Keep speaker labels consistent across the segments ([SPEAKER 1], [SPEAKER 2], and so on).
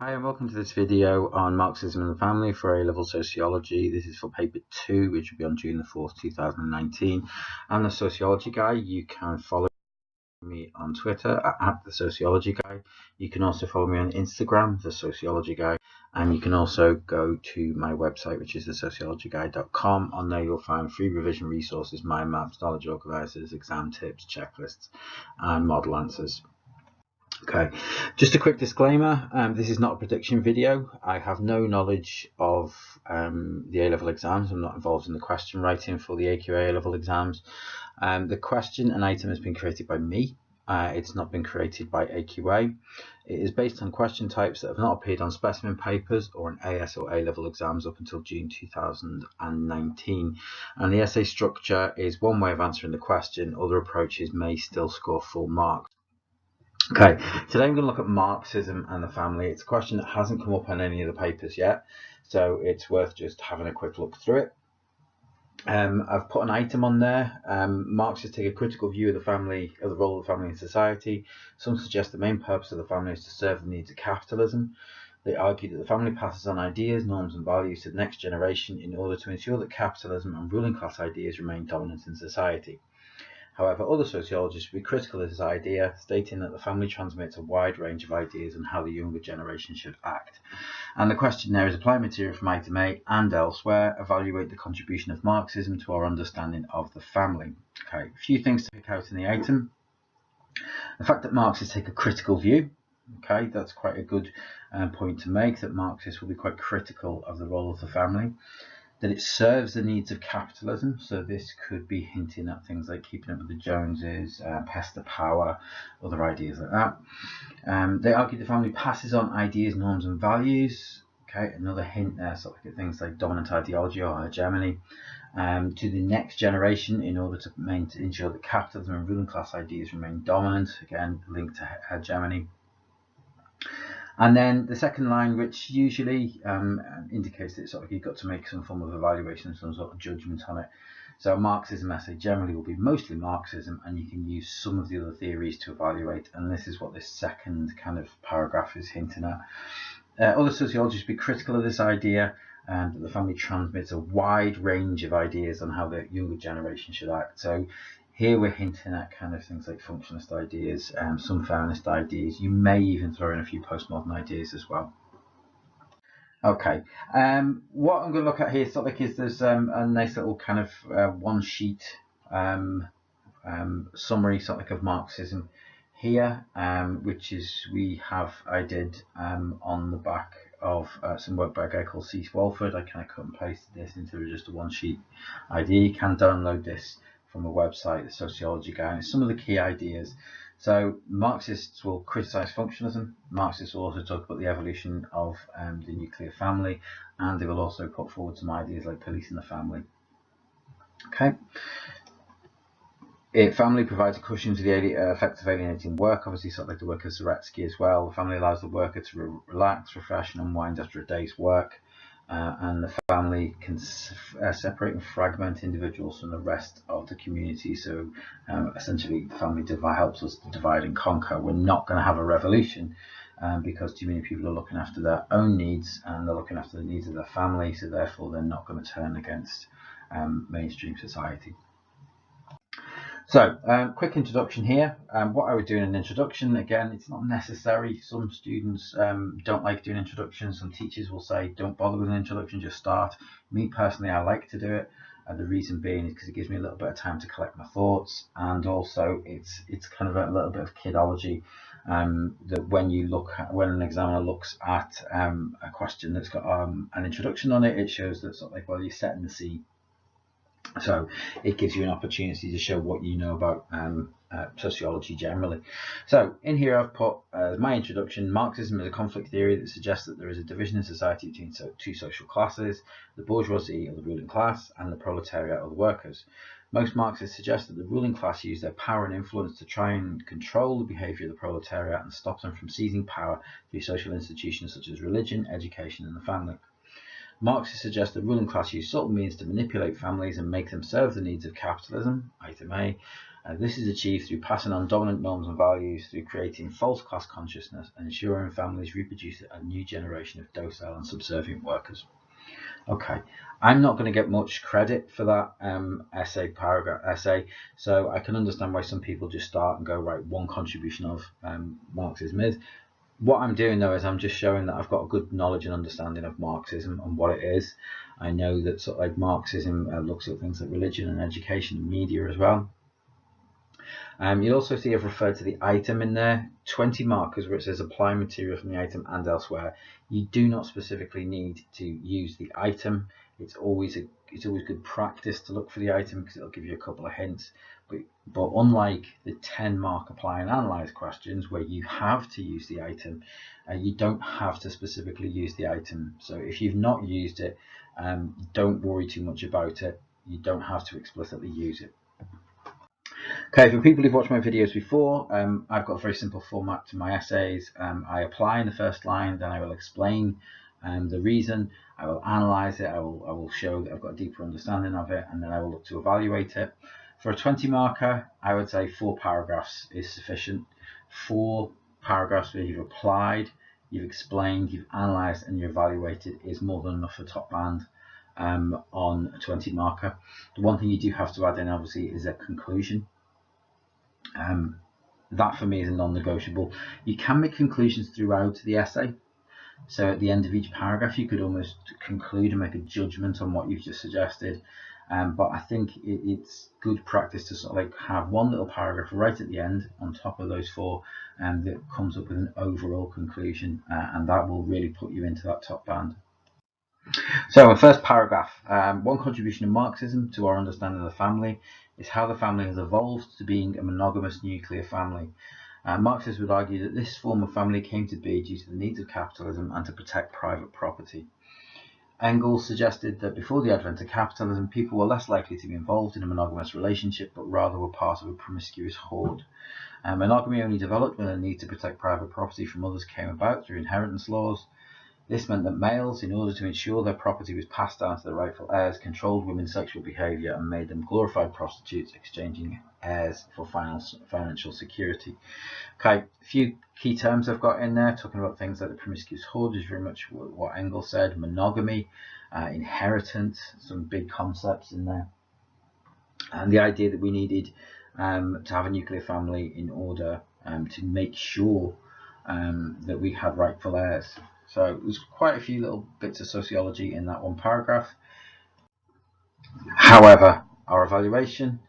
[SPEAKER 1] Hi and welcome to this video on Marxism and Family for A-Level Sociology. This is for paper 2, which will be on June the 4th, 2019. I'm the Sociology Guy. You can follow me on Twitter at the Sociology Guy. You can also follow me on Instagram, the Sociology Guy, and you can also go to my website, which is thesociologyguy.com. On there you'll find free revision resources, mind maps, knowledge organisers, exam tips, checklists, and model answers. Okay, just a quick disclaimer, this is not a prediction video. I have no knowledge of the A-level exams. I'm not involved in the question writing for the AQA A-level exams. The question and item has been created by me. It's not been created by AQA. It is based on question types that have not appeared on specimen papers or in AS or A-level exams up until June 2019. And the essay structure is one way of answering the question. Other approaches may still score full marks. Okay, today I'm going to look at Marxism and the family. It's a question that hasn't come up on any of the papers yet, so it's worth just having a quick look through it. I've put an item on there. Marxists take a critical view of the family, of the role of the family in society. Some suggest the main purpose of the family is to serve the needs of capitalism. They argue that the family passes on ideas, norms and values to the next generation in order to ensure that capitalism and ruling class ideas remain dominant in society. However, other sociologists would be critical of this idea, stating that the family transmits a wide range of ideas on how the younger generation should act. And the question there is apply material from item A and elsewhere, evaluate the contribution of Marxism to our understanding of the family. Okay, a few things to pick out in the item. The fact that Marxists take a critical view. Okay, that's quite a good point to make, that Marxists will be quite critical of the role of the family. That it serves the needs of capitalism, so this could be hinting at things like keeping up with the Joneses, pest to power, other ideas like that. They argue the family passes on ideas, norms and values. Okay, another hint there, sort of at things like dominant ideology or hegemony, to the next generation in order to ensure that capitalism and ruling class ideas remain dominant, again linked to hegemony. And then the second line, which usually indicates that sort of you've got to make some form of evaluation, some sort of judgment on it. So a Marxism essay generally will be mostly Marxism, and you can use some of the other theories to evaluate. And this is what this second kind of paragraph is hinting at. Other sociologists be critical of this idea, and that the family transmits a wide range of ideas on how the younger generation should act. So here we're hinting at kind of things like functionalist ideas, some feminist ideas. You may even throw in a few postmodern ideas as well. Okay, what I'm going to look at here sort of like is there's a nice little kind of one sheet summary sort of like of Marxism here, which is I did on the back of some work by a guy called C. Walford. I kind of cut and pasted this into just a one sheet idea. You can download this from a website, the Sociology Guy, and some of the key ideas. So Marxists will criticize functionalism. Marxists will also talk about the evolution of the nuclear family, and they will also put forward some ideas like policing the family. Okay. Family provides a cushion to the effects of alienating work, obviously sort of like the work of Zaretsky as well. The family allows the worker to relax, refresh and unwind after a day's work. And the family can separate and fragment individuals from the rest of the community. So essentially the family helps us to divide and conquer. We're not going to have a revolution because too many people are looking after their own needs and they're looking after the needs of their family, so therefore they're not going to turn against mainstream society. So, quick introduction here. What I would do in an introduction, again, it's not necessary. Some students don't like doing introductions. Some teachers will say, don't bother with an introduction, just start. Me personally, I like to do it. The reason being is because it gives me a little bit of time to collect my thoughts, and also it's kind of a little bit of kidology. That when an examiner looks at a question that's got an introduction on it, it shows that sort of like, well, you're setting the scene. So it gives you an opportunity to show what you know about sociology generally. So in here I've put my introduction. Marxism is a conflict theory that suggests that there is a division in society between two social classes, the bourgeoisie or the ruling class and the proletariat or the workers. Most Marxists suggest that the ruling class use their power and influence to try and control the behaviour of the proletariat and stop them from seizing power through social institutions such as religion, education and the family. Marxists suggest the ruling class use subtle means to manipulate families and make them serve the needs of capitalism, item A, This is achieved through passing on dominant norms and values, through creating false class consciousness, and ensuring families reproduce a new generation of docile and subservient workers. Okay, I'm not going to get much credit for that essay, so I can understand why some people just start and go, right, one contribution of Marxism is. What I'm doing though is I'm just showing that I've got a good knowledge and understanding of Marxism and what it is. I know that sort of like Marxism looks at things like religion and education and media as well. You'll also see I've referred to the item in there, 20 markers where it says apply material from the item and elsewhere. You do not specifically need to use the item. It's always good practice to look for the item because it'll give you a couple of hints. But unlike the 10 mark apply and analyze questions where you have to use the item, you don't have to specifically use the item. So if you've not used it, don't worry too much about it. You don't have to explicitly use it. Okay, for people who've watched my videos before, I've got a very simple format to my essays. I apply in the first line, then I will explain the reason, I will analyse it, I will show that I've got a deeper understanding of it, and then I will look to evaluate it. For a 20 marker, I would say 4 paragraphs is sufficient. 4 paragraphs where you've applied, you've explained, you've analysed, and you've evaluated is more than enough for top band on a 20 marker. The one thing you do have to add in, obviously, is a conclusion. That for me is a non-negotiable. You can make conclusions throughout the essay. So at the end of each paragraph, you could almost conclude and make a judgment on what you've just suggested. But I think it's good practice to sort of like have one little paragraph right at the end on top of those 4 that comes up with an overall conclusion, and that will really put you into that top band. So the first paragraph, one contribution of Marxism to our understanding of the family is how the family has evolved to being a monogamous nuclear family. Marxists would argue that this form of family came to be due to the needs of capitalism and to protect private property. Engels suggested that before the advent of capitalism, people were less likely to be involved in a monogamous relationship, but rather were part of a promiscuous horde. Monogamy only developed when the need to protect private property from others came about through inheritance laws. This meant that males, in order to ensure their property was passed down to the rightful heirs, controlled women's sexual behaviour and made them glorified prostitutes, exchanging heirs for financial security. Okay, a few key terms I've got in there, talking about things like the promiscuous horde is very much what Engels said, monogamy, inheritance, some big concepts in there, and the idea that we needed to have a nuclear family in order to make sure that we had rightful heirs. So there's quite a few little bits of sociology in that one paragraph. However, our evaluation,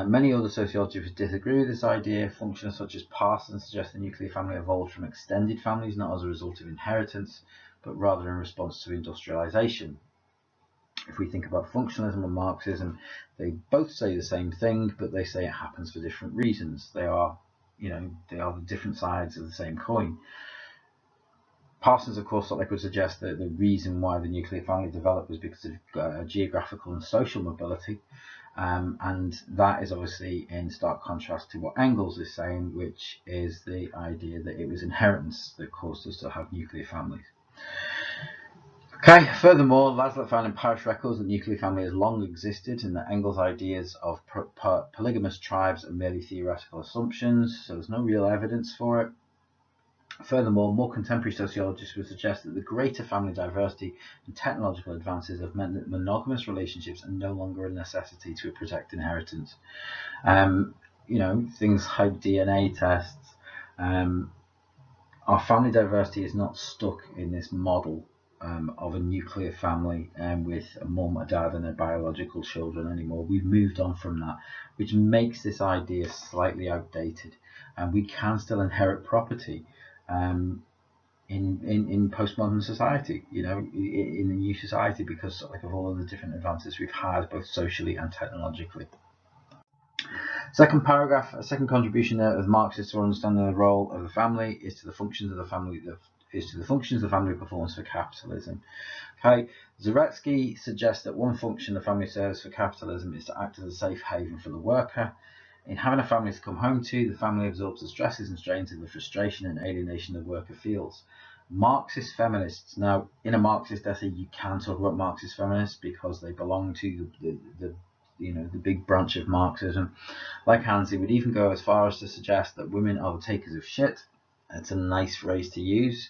[SPEAKER 1] many other sociologists disagree with this idea. Functionalists such as Parsons suggest the nuclear family evolved from extended families, not as a result of inheritance, but rather in response to industrialization. If we think about functionalism and Marxism, they both say the same thing, but they say it happens for different reasons. They are the different sides of the same coin. Parsons, of course, would suggest that the reason why the nuclear family developed was because of geographical and social mobility, and that is obviously in stark contrast to what Engels is saying, which is the idea that it was inheritance that caused us to have nuclear families. Okay, furthermore, Laslett found in parish records that nuclear family has long existed and that Engels' ideas of polygamous tribes are merely theoretical assumptions, so there's no real evidence for it. Furthermore, more contemporary sociologists would suggest that the greater family diversity and technological advances have meant that monogamous relationships are no longer a necessity to protect inheritance. Things like DNA tests. Our family diversity is not stuck in this model of a nuclear family with a mum, a dad and their biological children anymore. We've moved on from that, which makes this idea slightly outdated, and we can still inherit property in postmodern society, in the new society, because of all of the different advances we've had both socially and technologically. Second paragraph, a second contribution of Marxists to understanding the role of the family is to the functions of the family performs for capitalism. Okay, Zaretsky suggests that one function the family serves for capitalism is to act as a safe haven for the worker. In having a family to come home to, the family absorbs the stresses and strains of the frustration and alienation the worker feels. Marxist feminists, now in a Marxist essay you can talk about Marxist feminists because they belong to the the big branch of Marxism. Like Hans, he would even go as far as to suggest that women are the takers of shit. It's a nice phrase to use.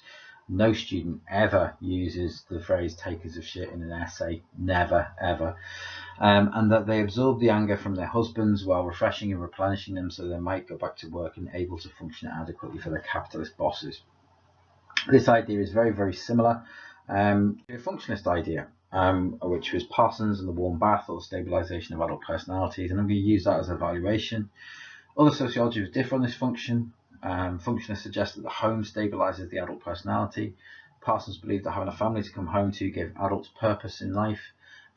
[SPEAKER 1] No student ever uses the phrase takers of shit in an essay, never, ever. And that they absorb the anger from their husbands while refreshing and replenishing them so they might go back to work and able to function adequately for their capitalist bosses. This idea is very, very similar to a functionalist idea, which was Parsons and the warm bath, or stabilization of adult personalities, and I'm going to use that as evaluation. Other sociologists differ on this function. Functionalists suggest that the home stabilizes the adult personality. Parsons believed that having a family to come home to gave adults purpose in life.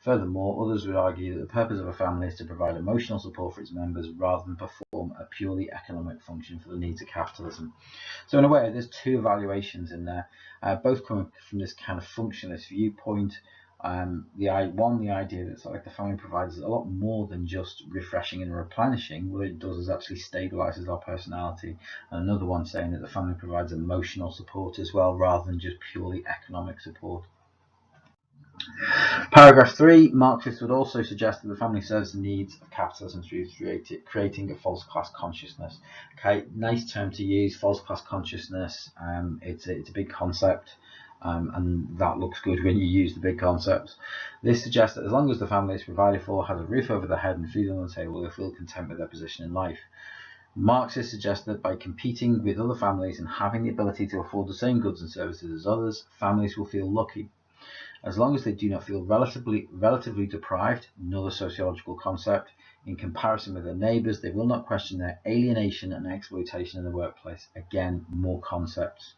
[SPEAKER 1] Furthermore, others would argue that the purpose of a family is to provide emotional support for its members rather than perform a purely economic function for the needs of capitalism. So in a way, there's two evaluations in there, both coming from this kind of functionalist viewpoint. The idea that sort of like the family provides a lot more than just refreshing and replenishing. What it does is actually stabilizes our personality. And another one saying that the family provides emotional support as well, rather than just purely economic support. Paragraph 3, Marxists would also suggest that the family serves the needs of capitalism through creating a false class consciousness. Okay, nice term to use, false class consciousness. It's a big concept. And that looks good when you use the big concepts. This suggests that as long as the family is provided for, has a roof over their head and food on the table, they feel content with their position in life. Marxists suggest that by competing with other families and having the ability to afford the same goods and services as others, families will feel lucky. As long as they do not feel relatively deprived, another sociological concept, in comparison with their neighbours, they will not question their alienation and exploitation in the workplace. Again, more concepts.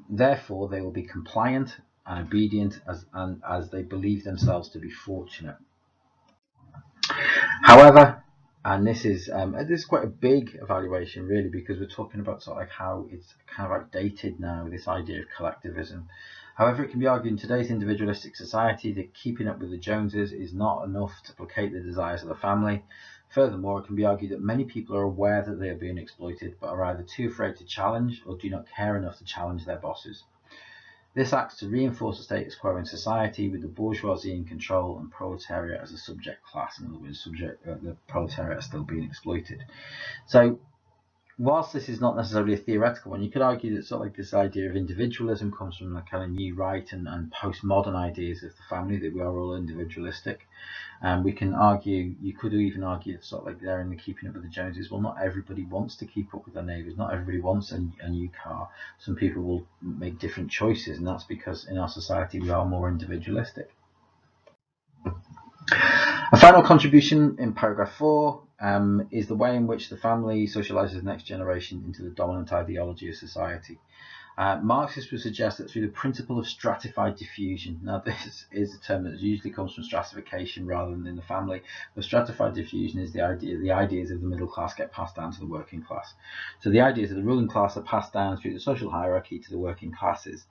[SPEAKER 1] Therefore, they will be compliant and obedient as they believe themselves to be fortunate. However, and this is quite a big evaluation really, because we're talking about sort of like how it's kind of outdated now, this idea of collectivism. However, it can be argued in today's individualistic society that keeping up with the Joneses is not enough to placate the desires of the family. Furthermore, it can be argued that many people are aware that they are being exploited, but are either too afraid to challenge or do not care enough to challenge their bosses. This acts to reinforce the status quo in society, with the bourgeoisie in control and proletariat as a subject class. In other words, the proletariat are still being exploited. So, whilst this is not necessarily a theoretical one, you could argue that sort of like this idea of individualism comes from the kind of new right and postmodern ideas of the family, that we are all individualistic. We can argue, you could even argue that sort of like they're in the keeping up with the Joneses. Well, not everybody wants to keep up with their neighbours. Not everybody wants a new car. Some people will make different choices, and that's because in our society we are more individualistic. A final contribution in paragraph 4 is the way in which the family socialises the next generation into the dominant ideology of society. Marxists would suggest that through the principle of stratified diffusion. Now, this is a term that usually comes from stratification rather than in the family, but stratified diffusion is the ideas of the middle class get passed down to the working class. So the ideas of the ruling class are passed down through the social hierarchy to the working classes.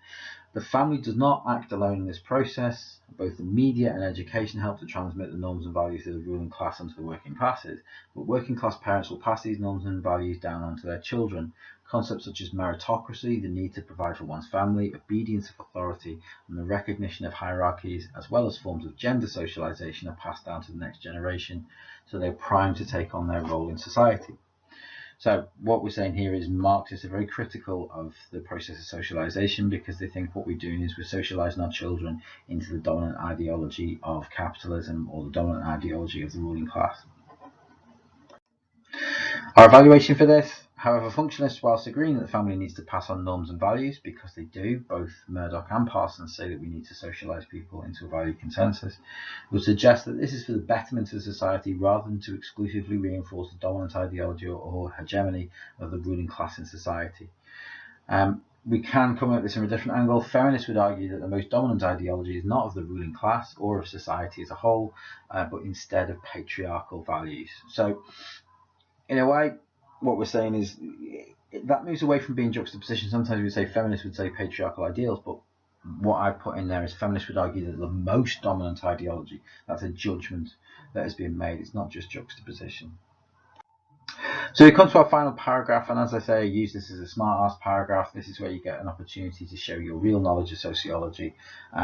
[SPEAKER 1] The family does not act alone in this process. Both the media and education help to transmit the norms and values of the ruling class onto the working classes, but working class parents will pass these norms and values down onto their children. Concepts such as meritocracy, the need to provide for one's family, obedience of authority, and the recognition of hierarchies, as well as forms of gender socialization, are passed down to the next generation, so they're primed to take on their role in society. So what we're saying here is Marxists are very critical of the process of socialization, because they think what we're doing is we're socializing our children into the dominant ideology of capitalism, or the dominant ideology of the ruling class. Our evaluation for this: however, functionalists, whilst agreeing that the family needs to pass on norms and values, because they do, both Murdoch and Parsons say that we need to socialise people into a value consensus, would suggest that this is for the betterment of society rather than to exclusively reinforce the dominant ideology or hegemony of the ruling class in society. We can come at this from a different angle. Feminists would argue that the most dominant ideology is not of the ruling class or of society as a whole, but instead of patriarchal values. So, in a way, what we're saying is that moves away from being juxtaposition. Sometimes we say feminists would say patriarchal ideals, but what I put in there is feminists would argue that the most dominant ideology, that's a judgment that has been made. It's not just juxtaposition. So we come to our final paragraph, and as I say, I use this as a smart ass paragraph. This is where you get an opportunity to show your real knowledge of sociology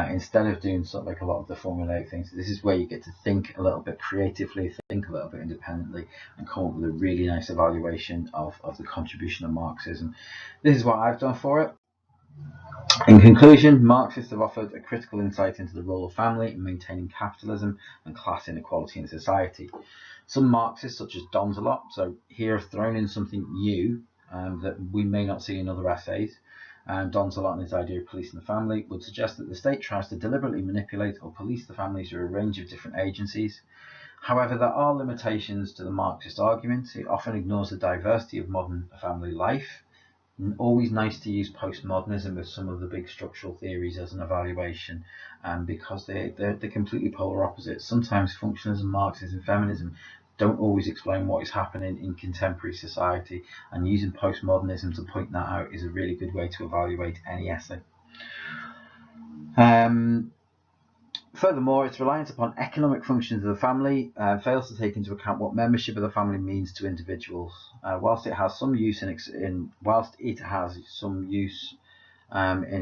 [SPEAKER 1] instead of doing sort of like a lot of the formulaic things. This is where you get to think a little bit creatively, think a little bit independently, and come up with a really nice evaluation of the contribution of Marxism. This is what I've done for it. In conclusion, Marxists have offered a critical insight into the role of family in maintaining capitalism and class inequality in society. Some Marxists, such as Donzelot, so here I've thrown in something new that we may not see in other essays. Donzelot and his idea of policing the family would suggest that the state tries to deliberately manipulate or police the family through a range of different agencies. However, there are limitations to the Marxist argument. It often ignores the diversity of modern family life. Always nice to use postmodernism with some of the big structural theories as an evaluation, because they're completely polar opposites. Sometimes functionalism, Marxism, feminism don't always explain what is happening in contemporary society, and using postmodernism to point that out is a really good way to evaluate any essay. Furthermore, its reliance upon economic functions of the family fails to take into account what membership of the family means to individuals. Whilst it has some use in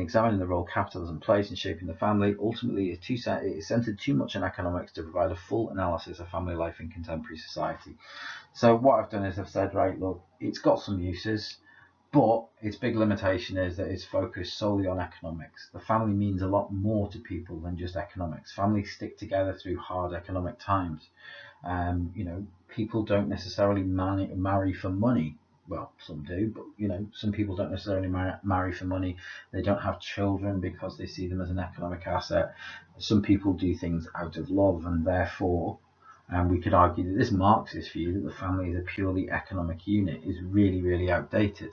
[SPEAKER 1] examining the role capitalism plays in shaping the family, ultimately it is centered too much on economics to provide a full analysis of family life in contemporary society. So what I've done is I've said, right, look, it's got some uses, but its big limitation is that it's focused solely on economics. The family means a lot more to people than just economics. Families stick together through hard economic times. People don't necessarily marry for money. Well, some do, but some people don't necessarily marry for money. They don't have children because they see them as an economic asset. Some people do things out of love, and therefore, we could argue that this Marxist view that the family is a purely economic unit is really, really outdated.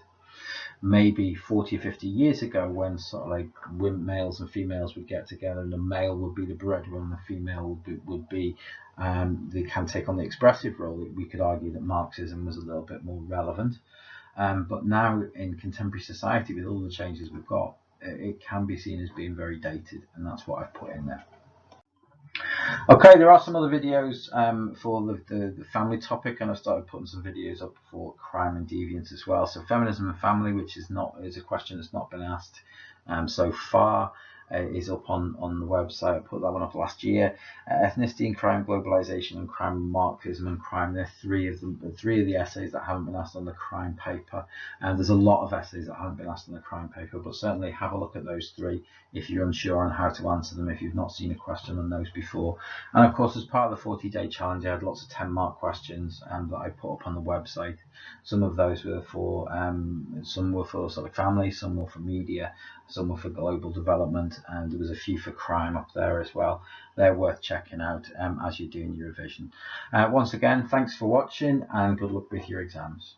[SPEAKER 1] Maybe 40 or 50 years ago, when sort of like males and females would get together, and the male would be the breadwinner and the female would be they can take on the expressive role, we could argue that Marxism was a little bit more relevant. But now in contemporary society, with all the changes we've got, it can be seen as being very dated, and that's what I've put in there. Okay, there are some other videos for the family topic, and I've started putting some videos up for crime and deviance as well. So feminism and family, which is a question that's not been asked so far, is up on the website. I put that one up last year. Ethnicity and crime, globalization and crime, Marxism and crime. They're three of the essays that haven't been asked on the crime paper. And there's a lot of essays that haven't been asked on the crime paper, but certainly have a look at those three if you're unsure on how to answer them, if you've not seen a question on those before. And of course, as part of the 40-day challenge, I had lots of 10-mark questions that I put up on the website. Some of those were for sort of family, some were for media, some were for global development, and there was a few for crime up there as well. They're worth checking out as you're doing your revision. Once again, thanks for watching, and good luck with your exams.